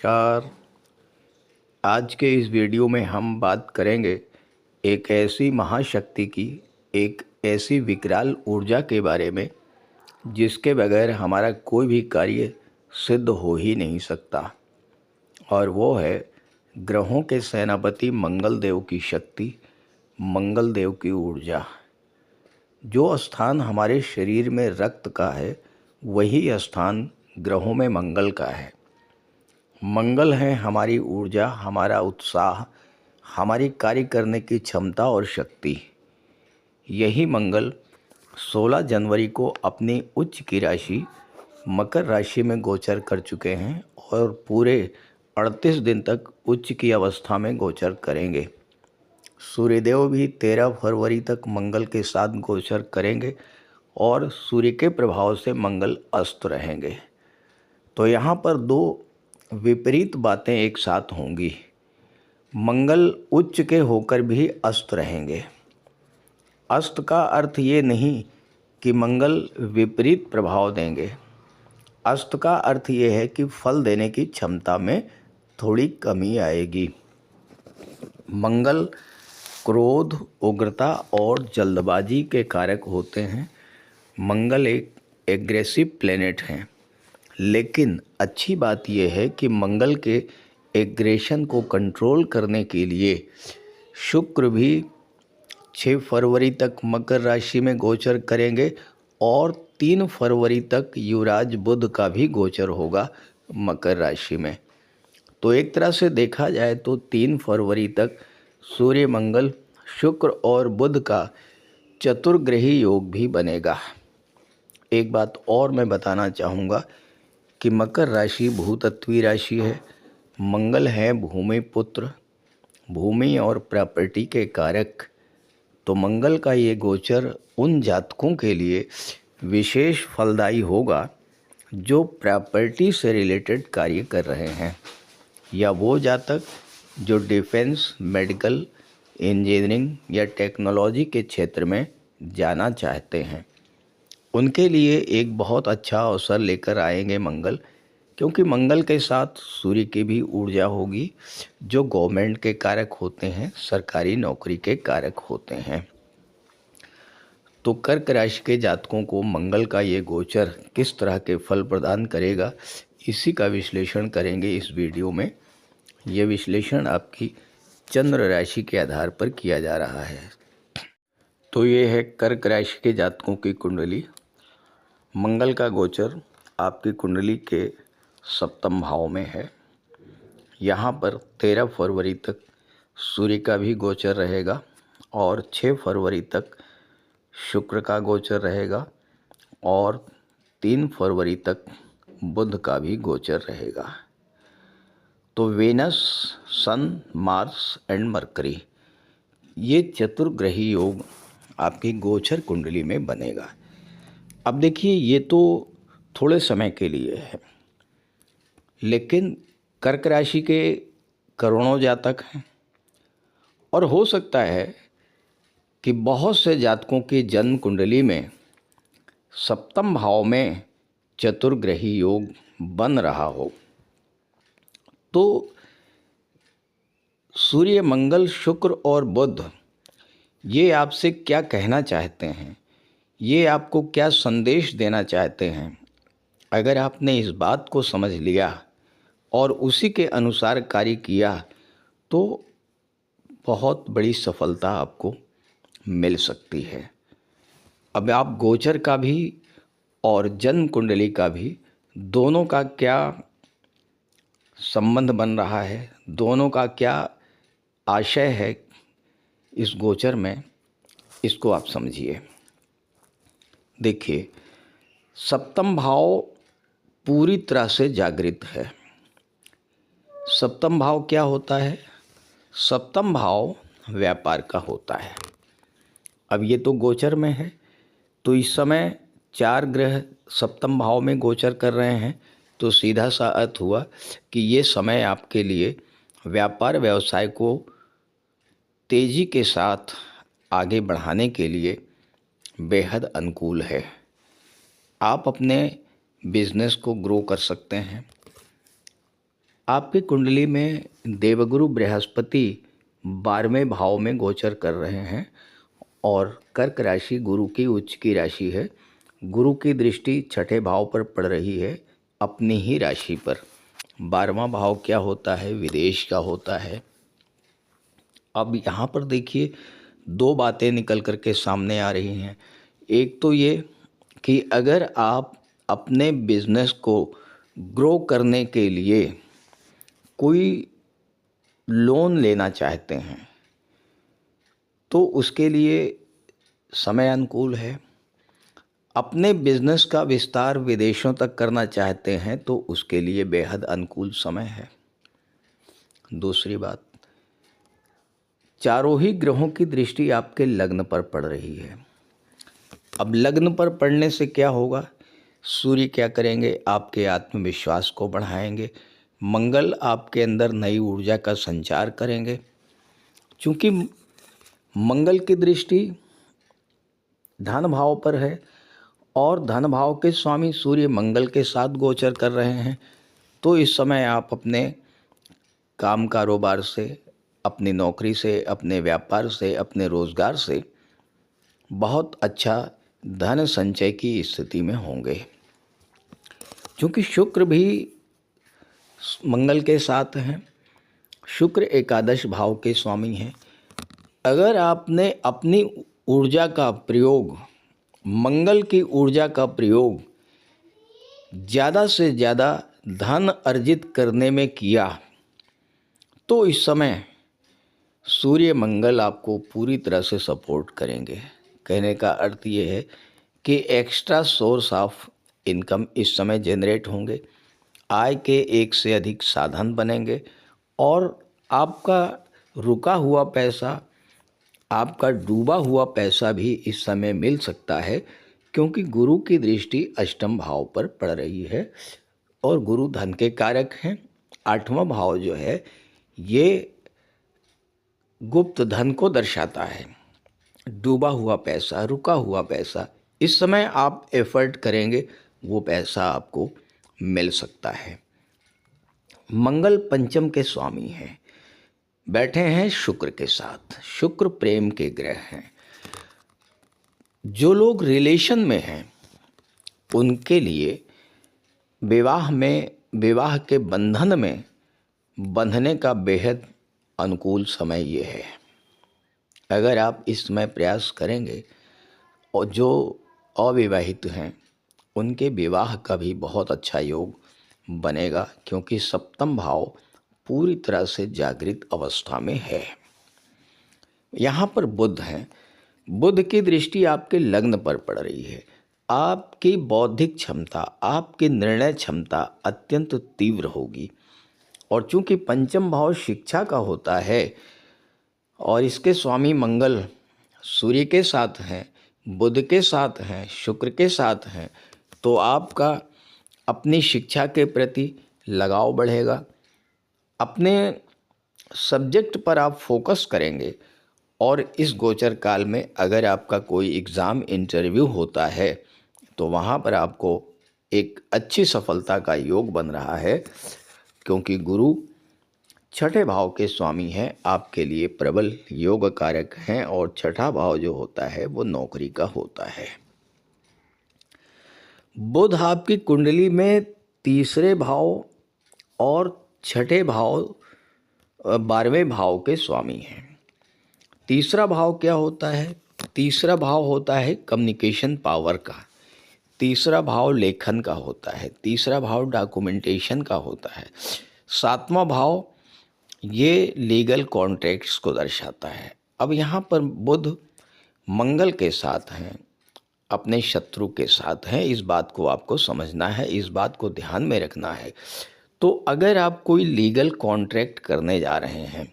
नमस्कार। आज के इस वीडियो में हम बात करेंगे एक ऐसी महाशक्ति की, एक ऐसी विकराल ऊर्जा के बारे में जिसके बगैर हमारा कोई भी कार्य सिद्ध हो ही नहीं सकता। और वो है ग्रहों के सेनापति मंगल देव की शक्ति, मंगल देव की ऊर्जा। जो स्थान हमारे शरीर में रक्त का है, वही स्थान ग्रहों में मंगल का है। मंगल है हमारी ऊर्जा, हमारा उत्साह, हमारी कार्य करने की क्षमता और शक्ति। यही मंगल 16 जनवरी को अपनी उच्च की राशि मकर राशि में गोचर कर चुके हैं और पूरे 38 दिन तक उच्च की अवस्था में गोचर करेंगे। सूर्यदेव भी 13 फरवरी तक मंगल के साथ गोचर करेंगे और सूर्य के प्रभाव से मंगल अस्त रहेंगे। तो यहाँ पर दो विपरीत बातें एक साथ होंगी। मंगल उच्च के होकर भी अस्त रहेंगे। अस्त का अर्थ ये नहीं कि मंगल विपरीत प्रभाव देंगे। अस्त का अर्थ ये है कि फल देने की क्षमता में थोड़ी कमी आएगी। मंगल क्रोध, उग्रता और जल्दबाजी के कारक होते हैं। मंगल एक एग्रेसिव प्लेनेट हैं। लेकिन अच्छी बात यह है कि मंगल के एग्रेशन को कंट्रोल करने के लिए शुक्र भी 6 फरवरी तक मकर राशि में गोचर करेंगे और 3 फरवरी तक युवराज बुध का भी गोचर होगा मकर राशि में। तो एक तरह से देखा जाए तो 3 फरवरी तक सूर्य, मंगल, शुक्र और बुध का चतुर्ग्रही योग भी बनेगा। एक बात और मैं बताना चाहूँगा कि मकर राशि भूतत्वीय राशि है। मंगल है भूमि पुत्र, भूमि और प्रॉपर्टी के कारक। तो मंगल का ये गोचर उन जातकों के लिए विशेष फलदायी होगा जो प्रॉपर्टी से रिलेटेड कार्य कर रहे हैं, या वो जातक जो डिफेंस, मेडिकल, इंजीनियरिंग या टेक्नोलॉजी के क्षेत्र में जाना चाहते हैं। उनके लिए एक बहुत अच्छा अवसर लेकर आएंगे मंगल, क्योंकि मंगल के साथ सूर्य की भी ऊर्जा होगी जो गवर्नमेंट के कारक होते हैं, सरकारी नौकरी के कारक होते हैं। तो कर्क राशि के जातकों को मंगल का ये गोचर किस तरह के फल प्रदान करेगा, इसी का विश्लेषण करेंगे इस वीडियो में। ये विश्लेषण आपकी चंद्र राशि के आधार पर किया जा रहा है। तो ये है कर्क राशि के जातकों की कुंडली। मंगल का गोचर आपकी कुंडली के सप्तम भाव में है। यहाँ पर 13 फरवरी तक सूर्य का भी गोचर रहेगा और 6 फरवरी तक शुक्र का गोचर रहेगा और 3 फरवरी तक बुध का भी गोचर रहेगा। तो Venus, Sun, Mars and Mercury, ये चतुर्ग्रही योग आपकी गोचर कुंडली में बनेगा। अब देखिए, ये तो थोड़े समय के लिए है, लेकिन कर्क राशि के करोड़ों जातक हैं और हो सकता है कि बहुत से जातकों की जन्म कुंडली में सप्तम भाव में चतुर्ग्रही योग बन रहा हो। तो सूर्य, मंगल, शुक्र और बुध ये आपसे क्या कहना चाहते हैं, ये आपको क्या संदेश देना चाहते हैं, अगर आपने इस बात को समझ लिया और उसी के अनुसार कार्य किया तो बहुत बड़ी सफलता आपको मिल सकती है। अब आप गोचर का भी और जन्म कुंडली का भी, दोनों का क्या संबंध बन रहा है, दोनों का क्या आशय है इस गोचर में, इसको आप समझिए। देखिए, सप्तम भाव पूरी तरह से जागृत है। सप्तम भाव क्या होता है? सप्तम भाव व्यापार का होता है। अब ये तो गोचर में है, तो इस समय 4 ग्रह सप्तम भाव में गोचर कर रहे हैं, तो सीधा सा अर्थ हुआ कि ये समय आपके लिए व्यापार व्यवसाय को तेज़ी के साथ आगे बढ़ाने के लिए बेहद अनुकूल है। आप अपने बिजनेस को ग्रो कर सकते हैं। आपकी कुंडली में देवगुरु बृहस्पति 12वें भाव में गोचर कर रहे हैं और कर्क राशि गुरु की उच्च की राशि है। गुरु की दृष्टि छठे भाव पर पड़ रही है, अपनी ही राशि पर। 12वां भाव क्या होता है? विदेश का होता है। अब यहाँ पर देखिए, दो बातें निकल कर के सामने आ रही हैं। एक तो ये कि अगर आप अपने बिजनेस को ग्रो करने के लिए कोई लोन लेना चाहते हैं तो उसके लिए समय अनुकूल है। अपने बिजनेस का विस्तार विदेशों तक करना चाहते हैं तो उसके लिए बेहद अनुकूल समय है। दूसरी बात, चारों ही ग्रहों की दृष्टि आपके लग्न पर पड़ रही है। अब लग्न पर पड़ने से क्या होगा? सूर्य क्या करेंगे? आपके आत्मविश्वास को बढ़ाएंगे। मंगल आपके अंदर नई ऊर्जा का संचार करेंगे। चूँकि मंगल की दृष्टि धन भाव पर है और धन भाव के स्वामी सूर्य मंगल के साथ गोचर कर रहे हैं, तो इस समय आप अपने काम कारोबार से, अपनी नौकरी से, अपने व्यापार से, अपने रोज़गार से बहुत अच्छा धन संचय की स्थिति में होंगे। क्योंकि शुक्र भी मंगल के साथ हैं, शुक्र एकादश भाव के स्वामी हैं। अगर आपने अपनी ऊर्जा का प्रयोग, मंगल की ऊर्जा का प्रयोग ज़्यादा से ज़्यादा धन अर्जित करने में किया तो इस समय सूर्य मंगल आपको पूरी तरह से सपोर्ट करेंगे। कहने का अर्थ ये है कि एक्स्ट्रा सोर्स ऑफ इनकम इस समय जनरेट होंगे, आय के एक से अधिक साधन बनेंगे और आपका रुका हुआ पैसा, आपका डूबा हुआ पैसा भी इस समय मिल सकता है, क्योंकि गुरु की दृष्टि अष्टम भाव पर पड़ रही है और गुरु धन के कारक हैं। 8वां भाव जो है ये गुप्त धन को दर्शाता है। डूबा हुआ पैसा, रुका हुआ पैसा, इस समय आप एफर्ट करेंगे वो पैसा आपको मिल सकता है। मंगल पंचम के स्वामी हैं, बैठे हैं शुक्र के साथ। शुक्र प्रेम के ग्रह हैं। जो लोग रिलेशन में हैं उनके लिए विवाह के बंधन में बंधने का बेहद अनुकूल समय ये है। अगर आप इस समय प्रयास करेंगे और जो अविवाहित हैं उनके विवाह का भी बहुत अच्छा योग बनेगा, क्योंकि सप्तम भाव पूरी तरह से जागृत अवस्था में है। यहाँ पर बुध हैं। बुध की दृष्टि आपके लग्न पर पड़ रही है। आपकी बौद्धिक क्षमता, आपकी निर्णय क्षमता अत्यंत तीव्र होगी और चूंकि पंचम भाव शिक्षा का होता है और इसके स्वामी मंगल सूर्य के साथ हैं, बुध के साथ हैं, शुक्र के साथ हैं, तो आपका अपनी शिक्षा के प्रति लगाव बढ़ेगा। अपने सब्जेक्ट पर आप फोकस करेंगे और इस गोचर काल में अगर आपका कोई एग्ज़ाम इंटरव्यू होता है तो वहाँ पर आपको एक अच्छी सफलता का योग बन रहा है, क्योंकि गुरु छठे भाव के स्वामी हैं, आपके लिए प्रबल योग कारक हैं और छठा भाव जो होता है वो नौकरी का होता है। बुध आपकी कुंडली में तीसरे भाव और छठे भाव 12वें भाव के स्वामी हैं। तीसरा भाव क्या होता है? तीसरा भाव होता है कम्युनिकेशन पावर का। तीसरा भाव लेखन का होता है। तीसरा भाव डॉक्यूमेंटेशन का होता है। 7वां भाव ये लीगल कॉन्ट्रैक्ट्स को दर्शाता है। अब यहाँ पर बुध मंगल के साथ हैं, अपने शत्रु के साथ हैं। इस बात को आपको समझना है, इस बात को ध्यान में रखना है। तो अगर आप कोई लीगल कॉन्ट्रैक्ट करने जा रहे हैं,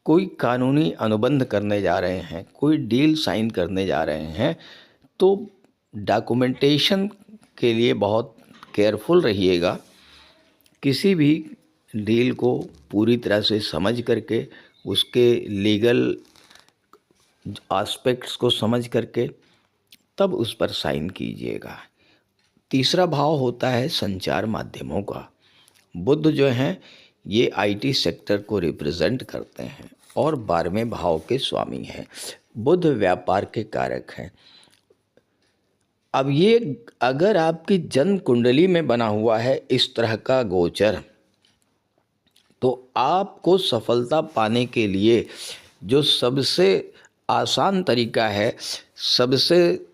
कोई कानूनी अनुबंध करने जा रहे हैं, कोई डील साइन करने जा रहे हैं, तो डॉक्यूमेंटेशन के लिए बहुत केयरफुल रहिएगा। किसी भी डील को पूरी तरह से समझ करके, उसके लीगल एस्पेक्ट्स को समझ करके तब उस पर साइन कीजिएगा। तीसरा भाव होता है संचार माध्यमों का। बुध जो हैं ये आईटी सेक्टर को रिप्रेजेंट करते हैं और 12वें भाव के स्वामी हैं। बुध व्यापार के कारक हैं। अब ये अगर आपकी जन्म कुंडली में बना हुआ है इस तरह का गोचर, तो आपको सफलता पाने के लिए जो सबसे आसान तरीका है, सबसे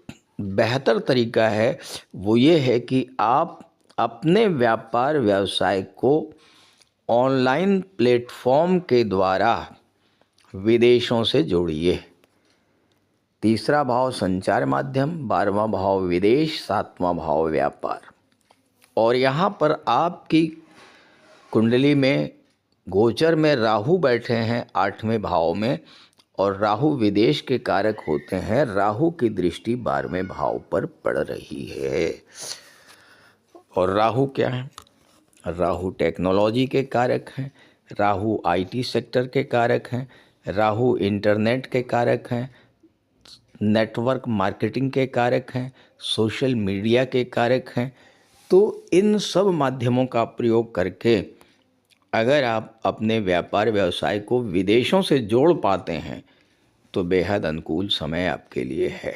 बेहतर तरीका है, वो ये है कि आप अपने व्यापार व्यवसाय को ऑनलाइन प्लेटफॉर्म के द्वारा विदेशों से जोड़िए। तीसरा भाव संचार माध्यम, 12वां भाव विदेश, 7वां भाव व्यापार। और यहाँ पर आपकी कुंडली में गोचर में राहु बैठे हैं 8वें भाव में, और राहु विदेश के कारक होते हैं। राहु की दृष्टि 12वें भाव पर पड़ रही है। और राहु क्या है? राहु टेक्नोलॉजी के कारक हैं, राहु आईटी सेक्टर के कारक हैं, राहु इंटरनेट के कारक हैं, नेटवर्क मार्केटिंग के कारक हैं, सोशल मीडिया के कारक हैं। तो इन सब माध्यमों का प्रयोग करके अगर आप अपने व्यापार व्यवसाय को विदेशों से जोड़ पाते हैं तो बेहद अनुकूल समय आपके लिए है।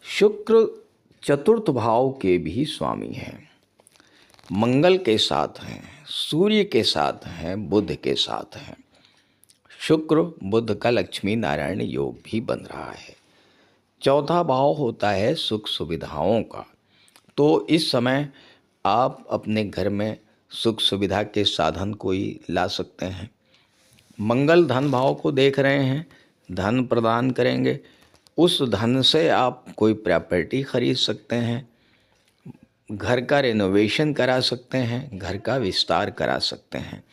शुक्र चतुर्थ भाव के भी स्वामी हैं, मंगल के साथ हैं, सूर्य के साथ हैं, बुध के साथ हैं। शुक्र बुध का लक्ष्मी नारायण योग भी बन रहा है। चौथा भाव होता है सुख सुविधाओं का। तो इस समय आप अपने घर में सुख सुविधा के साधन कोई ला सकते हैं। मंगल धन भाव को देख रहे हैं, धन प्रदान करेंगे। उस धन से आप कोई प्रॉपर्टी खरीद सकते हैं, घर का रेनोवेशन करा सकते हैं, घर का विस्तार करा सकते हैं।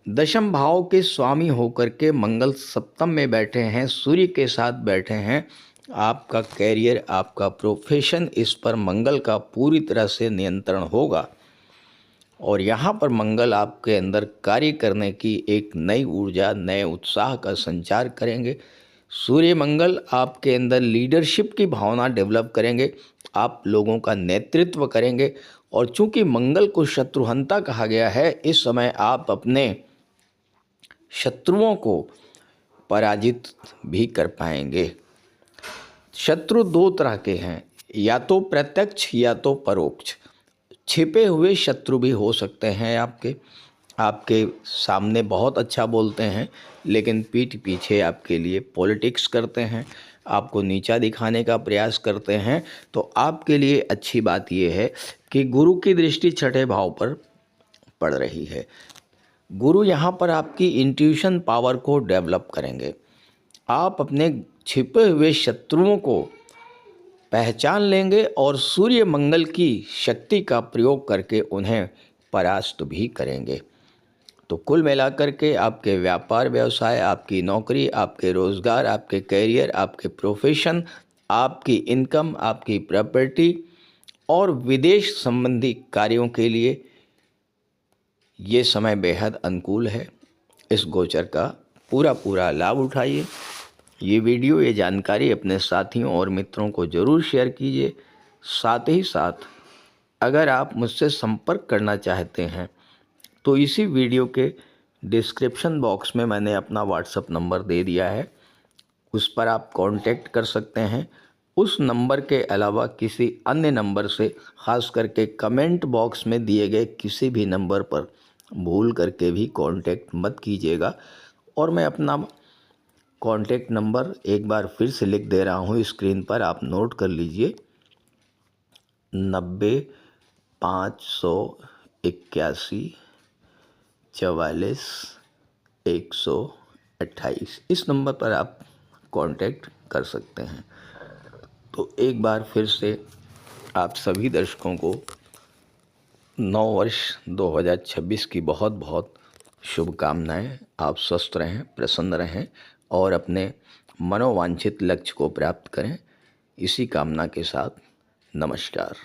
दशम भाव के स्वामी होकर के मंगल सप्तम में बैठे हैं, सूर्य के साथ बैठे हैं। आपका कैरियर, आपका प्रोफेशन, इस पर मंगल का पूरी तरह से नियंत्रण होगा। और यहाँ पर मंगल आपके अंदर कार्य करने की एक नई ऊर्जा, नए उत्साह का संचार करेंगे। सूर्य मंगल आपके अंदर लीडरशिप की भावना डेवलप करेंगे, आप लोगों का नेतृत्व करेंगे। और चूंकि मंगल को शत्रुहंता कहा गया है, इस समय आप अपने शत्रुओं को पराजित भी कर पाएंगे। शत्रु दो तरह के हैं, या तो प्रत्यक्ष या तो परोक्ष। छिपे हुए शत्रु भी हो सकते हैं आपके सामने बहुत अच्छा बोलते हैं, लेकिन पीठ पीछे आपके लिए पॉलिटिक्स करते हैं, आपको नीचा दिखाने का प्रयास करते हैं। तो आपके लिए अच्छी बात यह है कि गुरु की दृष्टि छठे भाव पर पड़ रही है। गुरु यहाँ पर आपकी इंट्यूशन पावर को डेवलप करेंगे। आप अपने छिपे हुए शत्रुओं को पहचान लेंगे और सूर्य मंगल की शक्ति का प्रयोग करके उन्हें परास्त भी करेंगे। तो कुल मिलाकर के आपके व्यापार व्यवसाय, आपकी नौकरी, आपके रोज़गार, आपके कैरियर, आपके प्रोफेशन, आपकी इनकम, आपकी प्रॉपर्टी और विदेश संबंधी कार्यों के लिए ये समय बेहद अनुकूल है। इस गोचर का पूरा लाभ उठाइए। ये वीडियो, ये जानकारी अपने साथियों और मित्रों को ज़रूर शेयर कीजिए। साथ ही साथ अगर आप मुझसे संपर्क करना चाहते हैं तो इसी वीडियो के डिस्क्रिप्शन बॉक्स में मैंने अपना व्हाट्सएप नंबर दे दिया है, उस पर आप कांटेक्ट कर सकते हैं। उस नंबर के अलावा किसी अन्य नंबर से, ख़ास करके कमेंट बॉक्स में दिए गए किसी भी नंबर पर भूल करके भी कांटेक्ट मत कीजिएगा। और मैं अपना कांटेक्ट नंबर एक बार फिर से लिख दे रहा हूँ स्क्रीन पर, आप नोट कर लीजिए। 90-581-44-128 इस नंबर पर आप कांटेक्ट कर सकते हैं। तो एक बार फिर से आप सभी दर्शकों को नव वर्ष 2026 की बहुत बहुत शुभकामनाएं। आप स्वस्थ रहें, प्रसन्न रहें और अपने मनोवांछित लक्ष्य को प्राप्त करें। इसी कामना के साथ नमस्कार।